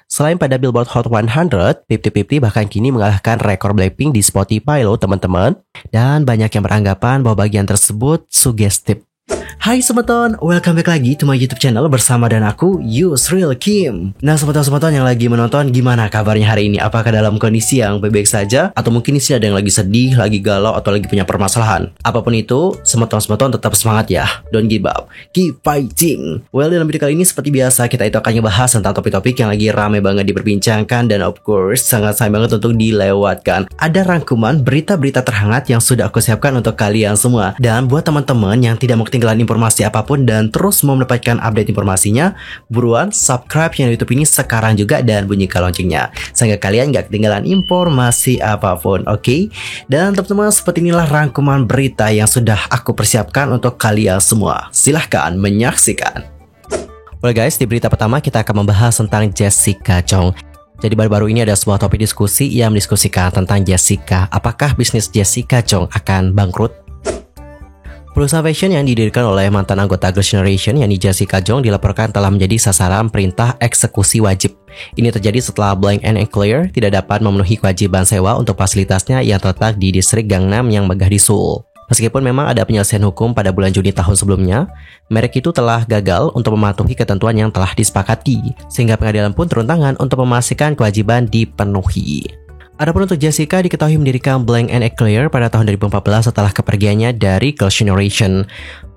Selain pada Billboard Hot 100, 50-50 bahkan kini mengalahkan rekor Blackpink di Spotify loh teman-teman. Dan banyak yang beranggapan bahwa bagian tersebut sugestif. Hai Sobaton, welcome back lagi to my YouTube channel bersama dan aku, Yusril Kim. Nah Sobaton-Sobaton yang lagi menonton, gimana kabarnya hari ini? Apakah dalam kondisi yang baik-baik saja? Atau mungkin ada yang lagi sedih, lagi galau, atau lagi punya permasalahan? Apapun itu, Sobaton-Sobaton tetap semangat ya. Don't give up, keep fighting. Well, dalam video kali ini seperti biasa, kita itu akan ngebahas tentang topik-topik yang lagi rame banget diperbincangkan. Dan of course, sangat sayang banget untuk dilewatkan. Ada rangkuman berita-berita terhangat yang sudah aku siapkan untuk kalian semua. Dan buat teman-teman yang tidak mau ketinggalan informasi apapun dan terus mau mendapatkan update informasinya, buruan subscribe channel YouTube ini sekarang juga dan bunyikan loncengnya sehingga kalian gak ketinggalan informasi apapun, oke? Dan teman-teman, seperti inilah rangkuman berita yang sudah aku persiapkan untuk kalian semua. Silahkan menyaksikan. Well guys, di berita pertama kita akan membahas tentang Jessica Chong. Jadi baru-baru ini ada sebuah topik diskusi yang mendiskusikan tentang Jessica. Apakah bisnis Jessica Chong akan bangkrut? Perusahaan fashion yang didirikan oleh mantan anggota Girls' Generation yakni Jessica Chong dilaporkan telah menjadi sasaran perintah eksekusi wajib. Ini terjadi setelah Blank & Eclair tidak dapat memenuhi kewajiban sewa untuk fasilitasnya yang terletak di distrik Gangnam yang megah di Seoul. Meskipun memang ada penyelesaian hukum pada bulan Juni tahun sebelumnya, merek itu telah gagal untuk mematuhi ketentuan yang telah disepakati, sehingga pengadilan pun turun tangan untuk memastikan kewajiban dipenuhi. Adapun untuk Jessica diketahui mendirikan Blank & Eclair pada tahun 2014 setelah kepergiannya dari Girls' Generation.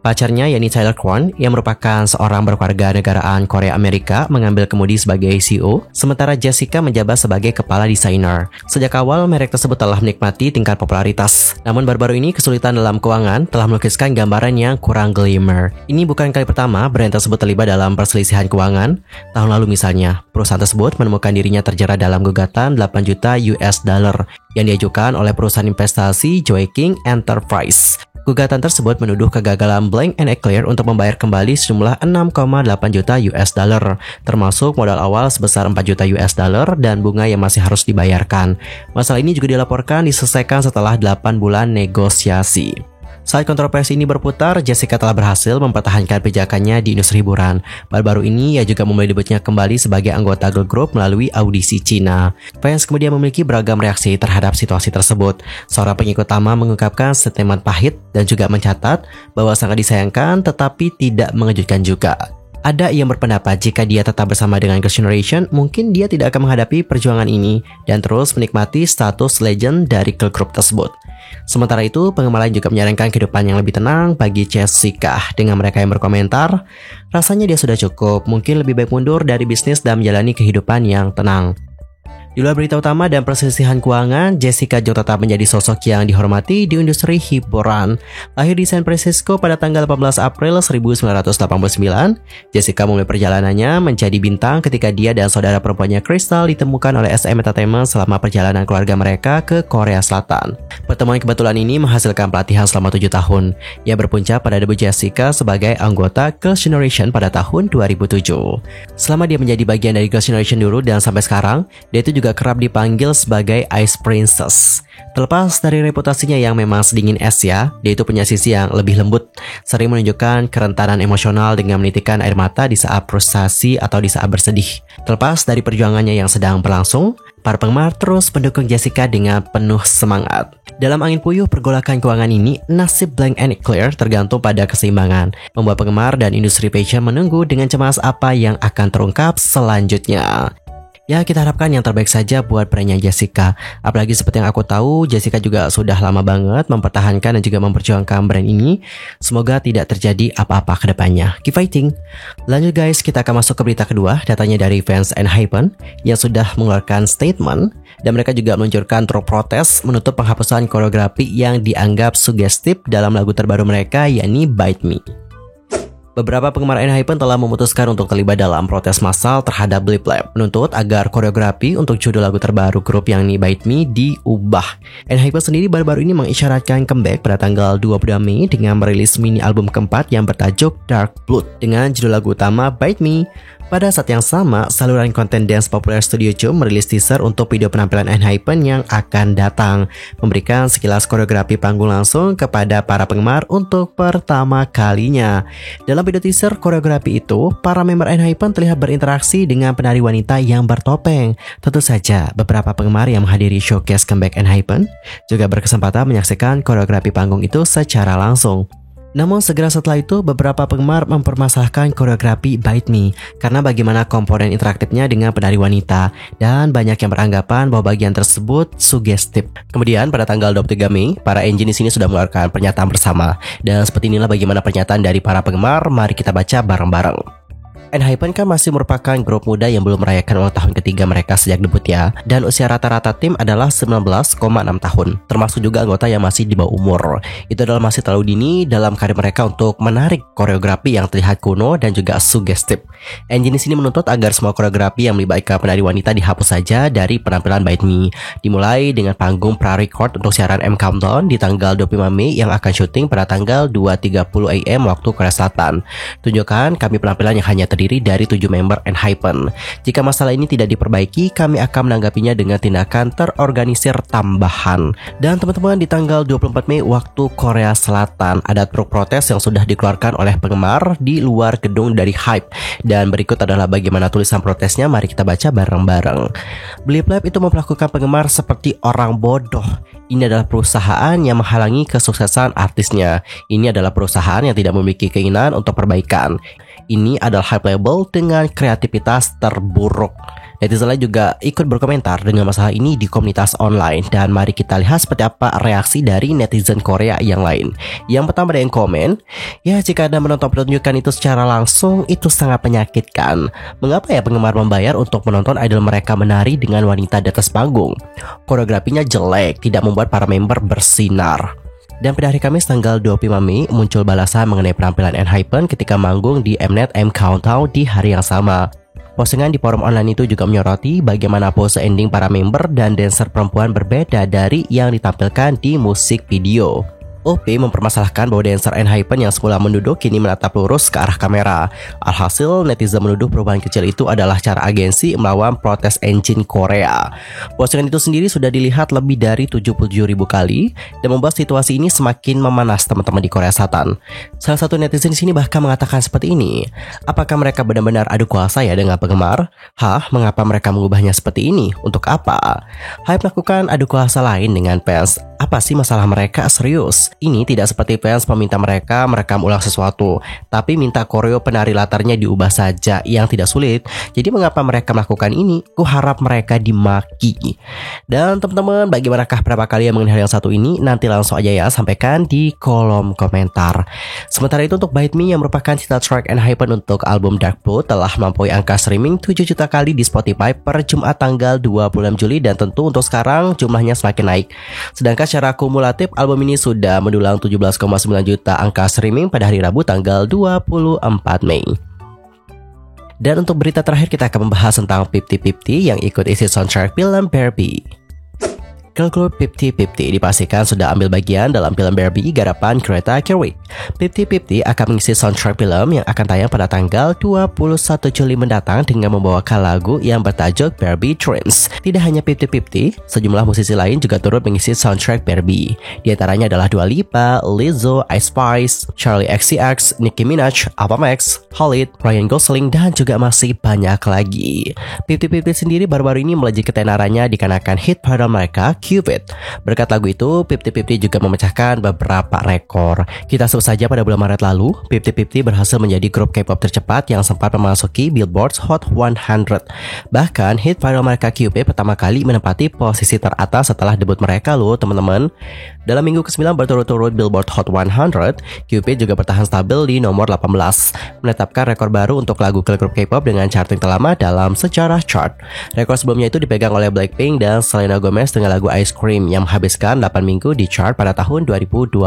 Pacarnya yakni Tyler Kwon yang merupakan seorang berkeluarga negaraan Korea Amerika mengambil kemudi sebagai CEO, sementara Jessica menjabat sebagai kepala desainer. Sejak awal merek tersebut telah menikmati tingkat popularitas. Namun baru-baru ini kesulitan dalam keuangan telah melukiskan gambaran yang kurang glimmer. Ini bukan kali pertama brand tersebut terlibat dalam perselisihan keuangan. Tahun lalu misalnya, perusahaan tersebut menemukan dirinya terjerat dalam gugatan 8 juta US dollar yang diajukan oleh perusahaan investasi Joy King Enterprise. Gugatan tersebut menuduh kegagalan Blank & Eclair untuk membayar kembali sejumlah 6,8 juta US dollar, termasuk modal awal sebesar 4 juta US dollar dan bunga yang masih harus dibayarkan. Masalah ini juga dilaporkan diselesaikan setelah 8 bulan negosiasi. Saat kontroversi ini berputar, Jessica telah berhasil mempertahankan pijakannya di industri hiburan. Baru-baru ini, ia juga memulai debutnya kembali sebagai anggota girl group melalui audisi Cina. Fans kemudian memiliki beragam reaksi terhadap situasi tersebut. Seorang pengikut utama mengungkapkan statement pahit dan juga mencatat bahwa sangat disayangkan tetapi tidak mengejutkan juga. Ada yang berpendapat jika dia tetap bersama dengan Girls' Generation, mungkin dia tidak akan menghadapi perjuangan ini dan terus menikmati status legend dari girl group tersebut. Sementara itu, penggemar lain juga menyarankan kehidupan yang lebih tenang bagi Jessica. Dengan mereka yang berkomentar, rasanya dia sudah cukup, mungkin lebih baik mundur dari bisnis dan menjalani kehidupan yang tenang. Di luar berita utama dan perselisihan keuangan, Jessica Chong tetap menjadi sosok yang dihormati di industri hiburan. Lahir di San Francisco pada tanggal 18 April 1989, Jessica memulai perjalanannya menjadi bintang ketika dia dan saudara perempuannya Crystal ditemukan oleh SM Entertainment selama perjalanan keluarga mereka ke Korea Selatan. Pertemuan kebetulan ini menghasilkan pelatihan selama 7 tahun, yang berpuncak pada debut Jessica sebagai anggota Girls' Generation pada tahun 2007. Selama dia menjadi bagian dari Girls' Generation dulu dan sampai sekarang, dia itu juga kerap dipanggil sebagai Ice Princess. Terlepas dari reputasinya yang memang sedingin es ya, dia itu punya sisi yang lebih lembut, sering menunjukkan kerentanan emosional dengan menitikkan air mata di saat frustasi atau di saat bersedih. Terlepas dari perjuangannya yang sedang berlangsung, para penggemar terus mendukung Jessica dengan penuh semangat. Dalam angin puyuh pergolakan keuangan ini, nasib Blank & Eclair tergantung pada keseimbangan, membuat penggemar dan industri fashion menunggu dengan cemas apa yang akan terungkap selanjutnya. Ya, kita harapkan yang terbaik saja buat brandnya Jessica. Apalagi seperti yang aku tahu, Jessica juga sudah lama banget mempertahankan dan juga memperjuangkan brand ini. Semoga tidak terjadi apa-apa ke depannya. Keep fighting. Lanjut guys, kita akan masuk ke berita kedua. Datanya dari Vans & Hypen yang sudah mengeluarkan statement. Dan mereka juga meluncurkan truk protes menutup penghapusan koreografi yang dianggap sugestif dalam lagu terbaru mereka, yakni Bite Me. Beberapa penggemar ENHYPEN telah memutuskan untuk terlibat dalam protes massal terhadap Blip Lab, menuntut agar koreografi untuk judul lagu terbaru grup yang Bite Me diubah. ENHYPEN sendiri baru-baru ini mengisyaratkan comeback pada tanggal 22 Mei dengan merilis mini album keempat yang bertajuk Dark Blood dengan judul lagu utama Bite Me. Pada saat yang sama, saluran konten dance populer Studio Jum merilis teaser untuk video penampilan ENHYPEN yang akan datang, memberikan sekilas koreografi panggung langsung kepada para penggemar untuk pertama kalinya. Dalam video teaser koreografi itu, para member ENHYPEN terlihat berinteraksi dengan penari wanita yang bertopeng. Tentu saja, beberapa penggemar yang menghadiri showcase comeback ENHYPEN juga berkesempatan menyaksikan koreografi panggung itu secara langsung. Namun segera setelah itu, beberapa penggemar mempermasalahkan koreografi Bite Me karena bagaimana komponen interaktifnya dengan penari wanita, dan banyak yang beranggapan bahwa bagian tersebut sugestif. Kemudian pada tanggal 23 Mei, para engine di sini sudah mengeluarkan pernyataan bersama, dan seperti inilah bagaimana pernyataan dari para penggemar. Mari kita baca bareng-bareng. ENHYPEN kan masih merupakan grup muda yang belum merayakan ulang tahun ketiga mereka sejak debut ya. Dan usia rata-rata tim adalah 19,6 tahun. Termasuk juga anggota yang masih di bawah umur. Itu adalah masih terlalu dini dalam karir mereka untuk menarik koreografi yang terlihat kuno dan juga sugestif. Engine di sini menuntut agar semua koreografi yang melibatkan penari wanita dihapus saja dari penampilan Bite Me. Dimulai dengan panggung pra-record untuk siaran M Countdown di tanggal 25 Mei yang akan syuting pada tanggal 2.30 AM waktu Korea Selatan. Tunjukkan kami penampilan yang hanya terdiri dari 7 member ENHYPEN. Jika masalah ini tidak diperbaiki, kami akan menanggapinya dengan tindakan terorganisir tambahan. Dan teman-teman, di tanggal 24 Mei waktu Korea Selatan, ada truk protes yang sudah dikeluarkan oleh penggemar di luar gedung dari HYBE. Dan berikut adalah bagaimana tulisan protesnya, mari kita baca bareng-bareng. Blip-Lab itu memperlakukan penggemar seperti orang bodoh. Ini adalah perusahaan yang menghalangi kesuksesan artisnya. Ini adalah perusahaan yang tidak memiliki keinginan untuk perbaikan. Ini adalah HYBE label dengan kreativitas terburuk. Netizen lain juga ikut berkomentar dengan masalah ini di komunitas online. Dan mari kita lihat seperti apa reaksi dari netizen Korea yang lain. Yang pertama ada yang komen, ya jika Anda menonton pertunjukan itu secara langsung, itu sangat menyakitkan. Mengapa ya penggemar membayar untuk menonton idol mereka menari dengan wanita di atas panggung? Koreografinya jelek, tidak membuat para member bersinar. Dan pada hari Kamis tanggal 25 Mei muncul balasan mengenai penampilan ENHYPEN ketika manggung di Mnet M Countdown di hari yang sama. Postingan di forum online itu juga menyoroti bagaimana pose ending para member dan dancer perempuan berbeda dari yang ditampilkan di musik video. OP mempermasalahkan bahwa dancer ENHYPEN yang semula menduduk kini menatap lurus ke arah kamera. Alhasil, netizen menuduh perubahan kecil itu adalah cara agensi melawan protes engine Korea. Postingan itu sendiri sudah dilihat lebih dari 77.000 kali dan membuat situasi ini semakin memanas teman-teman di Korea Selatan. Salah satu netizen di sini bahkan mengatakan seperti ini, apakah mereka benar-benar adu kuasa ya dengan penggemar? Mengapa mereka mengubahnya seperti ini? Untuk apa? HYBE melakukan adu kuasa lain dengan fans. Apa sih masalah mereka? Serius? Ini tidak seperti fans meminta mereka merekam ulang sesuatu, tapi minta koreo penari latarnya diubah saja yang tidak sulit. Jadi mengapa mereka melakukan ini? Ku harap mereka dimaki. Dan teman-teman, bagaimanakah berapa kali yang mengenai hal yang satu ini? Nanti langsung aja ya, sampaikan di kolom komentar. Sementara itu untuk Bite Me yang merupakan title track ENHYPEN untuk album Dark Blue telah melampaui angka streaming 7 juta kali di Spotify per Jumat tanggal 26 Juli dan tentu untuk sekarang jumlahnya semakin naik. Sedangkan secara kumulatif album ini sudah mendulang 17,9 juta angka streaming pada hari Rabu tanggal 24 Mei. Dan untuk berita terakhir kita akan membahas tentang 50-50 yang ikut isi soundtrack film Barbie. Girl group 50-50 dipastikan sudah ambil bagian dalam film Barbie garapan Greta Gerwig. 50-50 akan mengisi soundtrack film yang akan tayang pada tanggal 21 Juli mendatang dengan membawakan lagu yang bertajuk Barbie Dreams. Tidak hanya 50-50, sejumlah musisi lain juga turut mengisi soundtrack Barbie. Di antaranya adalah Dua Lipa, Lizzo, Ice Spice, Charlie XCX, Nicki Minaj, Ava Max, Khalid, Ryan Gosling, dan juga masih banyak lagi. 50-50 sendiri baru-baru ini melejit ketenarannya dikarenakan hit viral mereka Cupid. Berkat lagu itu, 50-50 juga memecahkan beberapa rekor. Kita sebut saja pada bulan Maret lalu, 50-50 berhasil menjadi grup K-pop tercepat yang sempat memasuki Billboard Hot 100. Bahkan, hit viral mereka Cupid pertama kali menempati posisi teratas setelah debut mereka loh teman-teman. Dalam minggu ke-9 berturut-turut Billboard Hot 100, Cupid juga bertahan stabil di nomor 18, menetapkan rekor baru untuk lagu grup K-pop dengan charting terlama dalam sejarah chart. Rekor sebelumnya itu dipegang oleh Blackpink dan Selena Gomez dengan lagu lagu Ice Cream yang menghabiskan 8 minggu di chart pada tahun 2020.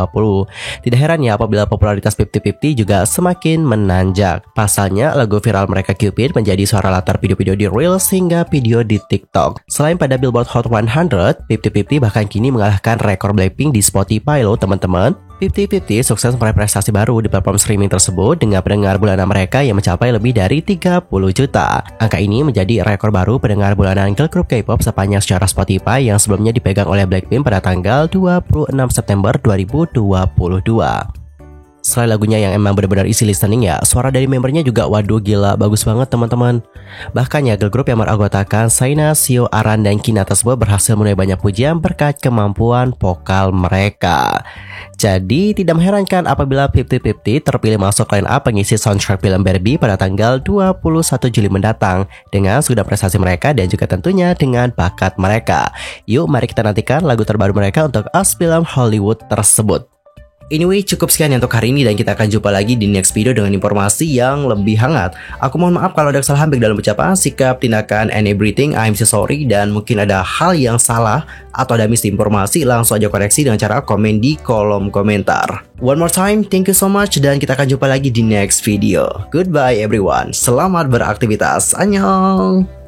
Tidak heran ya apabila popularitas 50-50 juga semakin menanjak. Pasalnya, lagu viral mereka Cupid menjadi suara latar video-video di Reels hingga video di TikTok. Selain pada Billboard Hot 100, 50-50 bahkan kini mengalahkan rekor Blackpink di Spotify loh teman-teman. 50-50 sukses meraih prestasi baru di platform streaming tersebut dengan pendengar bulanan mereka yang mencapai lebih dari 30 juta. Angka ini menjadi rekor baru pendengar bulanan girl group K-pop sepanjang sejarah Spotify yang sebelumnya dipegang oleh Blackpink pada tanggal 26 September 2022. Selain lagunya yang emang benar-benar isi listening ya, suara dari membernya juga waduh gila, bagus banget teman-teman. Bahkan ya, girl group yang beranggotakan Shaina, Seo, Aran, dan Kina tersebut berhasil menuai banyak pujian berkat kemampuan vokal mereka. Jadi tidak mengherankan apabila 50-50 terpilih masuk line up pengisi soundtrack film Barbie pada tanggal 21 Juli mendatang dengan segudang prestasi mereka dan juga tentunya dengan bakat mereka. Yuk mari kita nantikan lagu terbaru mereka untuk Us film Hollywood tersebut. Anyway, cukup sekian untuk hari ini dan kita akan jumpa lagi di next video dengan informasi yang lebih hangat. Aku mohon maaf kalau ada kesalahan baik dalam ucapan, sikap, tindakan, and everything. I'm so sorry dan mungkin ada hal yang salah atau ada misinformasi, langsung aja koreksi dengan cara komen di kolom komentar. One more time, thank you so much dan kita akan jumpa lagi di next video. Goodbye everyone, selamat beraktivitas, annyeong!